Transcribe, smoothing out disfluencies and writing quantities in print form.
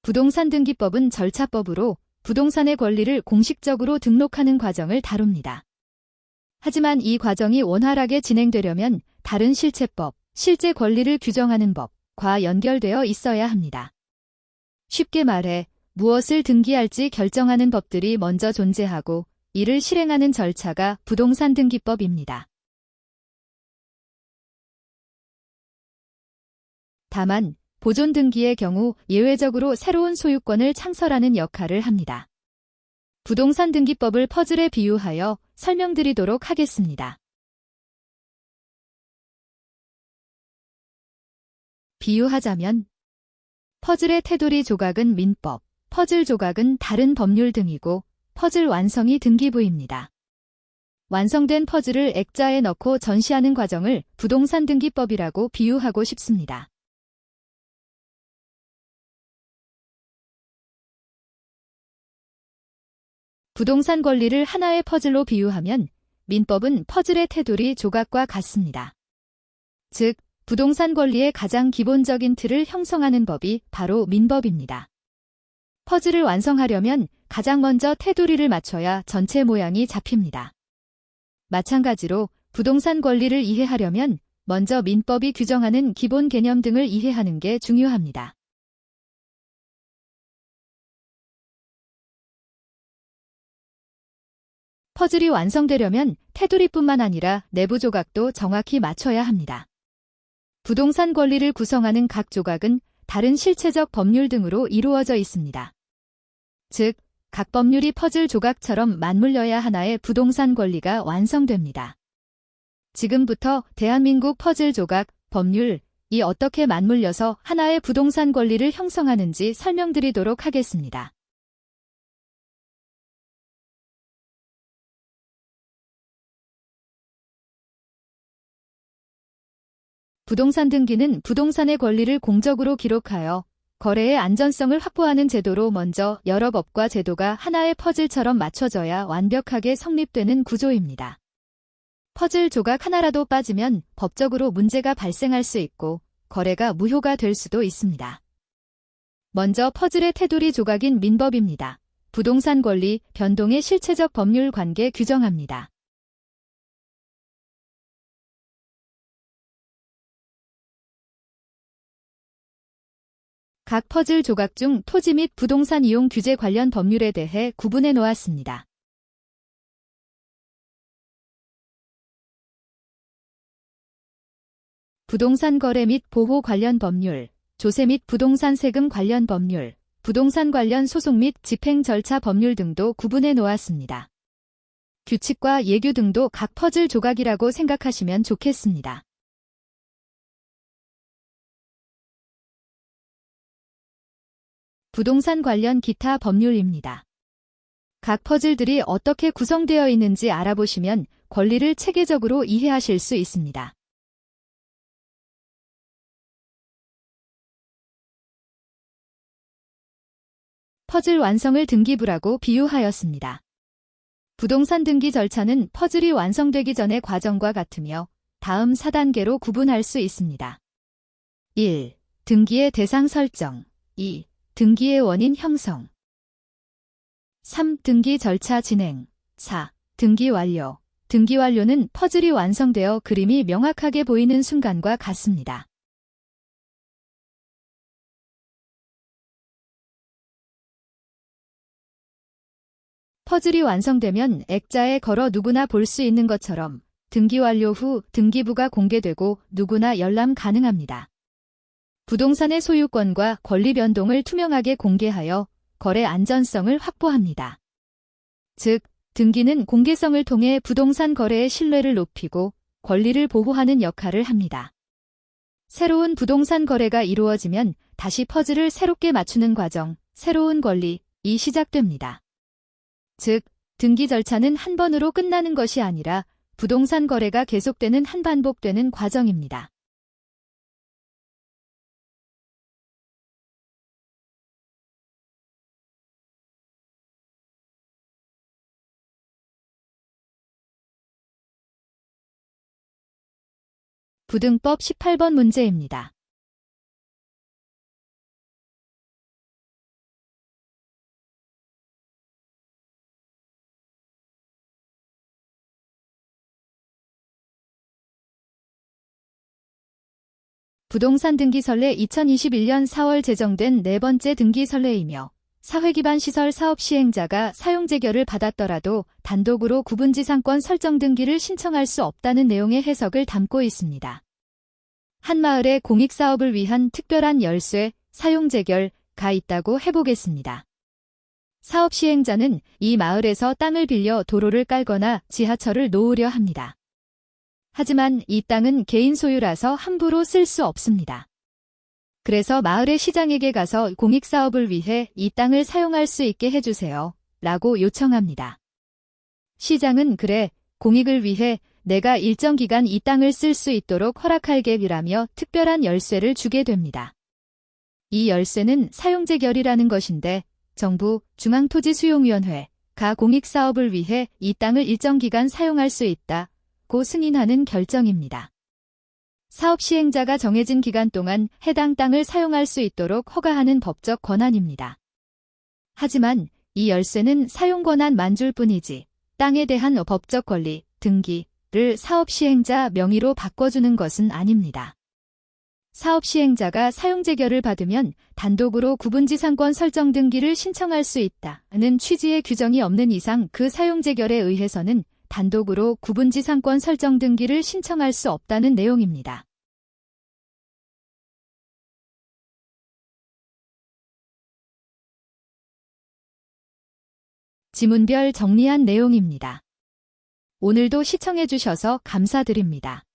부동산 등기법은 절차법으로 부동산의 권리를 공식적으로 등록하는 과정을 다룹니다. 하지만 이 과정이 원활하게 진행되려면 다른 실체법, 실제 권리를 규정하는 법과 연결되어 있어야 합니다. 쉽게 말해 무엇을 등기할지 결정하는 법들이 먼저 존재하고 이를 실행하는 절차가 부동산 등기법입니다. 다만 보존 등기의 경우 예외적으로 새로운 소유권을 창설하는 역할을 합니다. 부동산 등기법을 퍼즐에 비유하여 설명드리도록 하겠습니다. 비유하자면 퍼즐의 테두리 조각은 민법, 퍼즐 조각은 다른 법률 등이고 퍼즐 완성이 등기부입니다. 완성된 퍼즐을 액자에 넣고 전시하는 과정을 부동산 등기법이라고 비유하고 싶습니다. 부동산 권리를 하나의 퍼즐로 비유하면 민법은 퍼즐의 테두리 조각과 같습니다. 즉, 부동산 권리의 가장 기본적인 틀을 형성하는 법이 바로 민법입니다. 퍼즐을 완성하려면 가장 먼저 테두리를 맞춰야 전체 모양이 잡힙니다. 마찬가지로 부동산 권리를 이해하려면 먼저 민법이 규정하는 기본 개념 등을 이해하는 게 중요합니다. 퍼즐이 완성되려면 테두리뿐만 아니라 내부 조각도 정확히 맞춰야 합니다. 부동산 권리를 구성하는 각 조각은 다른 실체적 법률 등으로 이루어져 있습니다. 즉, 각 법률이 퍼즐 조각처럼 맞물려야 하나의 부동산 권리가 완성됩니다. 지금부터 대한민국 퍼즐 조각, 법률이 어떻게 맞물려서 하나의 부동산 권리를 형성하는지 설명드리도록 하겠습니다. 부동산 등기는 부동산의 권리를 공적으로 기록하여 거래의 안전성을 확보하는 제도로 먼저 여러 법과 제도가 하나의 퍼즐처럼 맞춰져야 완벽하게 성립되는 구조입니다. 퍼즐 조각 하나라도 빠지면 법적으로 문제가 발생할 수 있고 거래가 무효가 될 수도 있습니다. 먼저 퍼즐의 테두리 조각인 민법입니다. 부동산 권리, 변동의 실체적 법률 관계 규정합니다. 각 퍼즐 조각 중 토지 및 부동산 이용 규제 관련 법률에 대해 구분해 놓았습니다. 부동산 거래 및 보호 관련 법률, 조세 및 부동산 세금 관련 법률, 부동산 관련 소송 및 집행 절차 법률 등도 구분해 놓았습니다. 규칙과 예규 등도 각 퍼즐 조각이라고 생각하시면 좋겠습니다. 부동산 관련 기타 법률입니다. 각 퍼즐들이 어떻게 구성되어 있는지 알아보시면 권리를 체계적으로 이해하실 수 있습니다. 퍼즐 완성을 등기부라고 비유하였습니다. 부동산 등기 절차는 퍼즐이 완성되기 전의 과정과 같으며 다음 4단계로 구분할 수 있습니다. 1. 등기의 대상 설정. 2. 등기의 원인 형성. 3. 등기 절차 진행. 4. 등기 완료. 등기 완료는 퍼즐이 완성되어 그림이 명확하게 보이는 순간과 같습니다. 퍼즐이 완성되면 액자에 걸어 누구나 볼 수 있는 것처럼 등기 완료 후 등기부가 공개되고 누구나 열람 가능합니다. 부동산의 소유권과 권리 변동을 투명하게 공개하여 거래 안전성을 확보합니다. 즉, 등기는 공개성을 통해 부동산 거래의 신뢰를 높이고 권리를 보호하는 역할을 합니다. 새로운 부동산 거래가 이루어지면 다시 퍼즐을 새롭게 맞추는 과정, 새로운 권리이 시작됩니다. 즉, 등기 절차는 한 번으로 끝나는 것이 아니라 부동산 거래가 계속되는 반복되는 과정입니다. 부등법 18번 문제입니다. 부동산 등기선례 2021년 4월 제정된 네 번째 등기선례이며 사회기반 시설 사업 시행자가 사용재결을 받았더라도 단독으로 구분지상권 설정 등기를 신청할 수 없다는 내용의 해석을 담고 있습니다. 한 마을에 공익사업을 위한 특별한 열쇠, 사용재결가 있다고 해보겠습니다. 사업 시행자는 이 마을에서 땅을 빌려 도로를 깔거나 지하철을 놓으려 합니다. 하지만 이 땅은 개인 소유라서 함부로 쓸 수 없습니다. 그래서 마을의 시장에게 가서 공익사업을 위해 이 땅을 사용할 수 있게 해주세요. 라고 요청합니다. 시장은 그래, 공익을 위해 내가 일정 기간 이 땅을 쓸 수 있도록 허락할게라며 특별한 열쇠를 주게 됩니다. 이 열쇠는 사용재결이라는 것인데 정부, 중앙토지수용위원회가 공익사업을 위해 이 땅을 일정 기간 사용할 수 있다고 승인하는 결정입니다. 사업 시행자가 정해진 기간 동안 해당 땅을 사용할 수 있도록 허가하는 법적 권한입니다. 하지만 이 열쇠는 사용 권한만 줄 뿐이지 땅에 대한 법적 권리, 등기를 사업 시행자 명의로 바꿔주는 것은 아닙니다. 사업 시행자가 사용재결을 받으면 단독으로 구분지상권 설정 등기를 신청할 수 있다는 취지의 규정이 없는 이상 그 사용재결에 의해서는 단독으로 구분지상권 설정 등기를 신청할 수 없다는 내용입니다. 지문별 정리한 내용입니다. 오늘도 시청해주셔서 감사드립니다.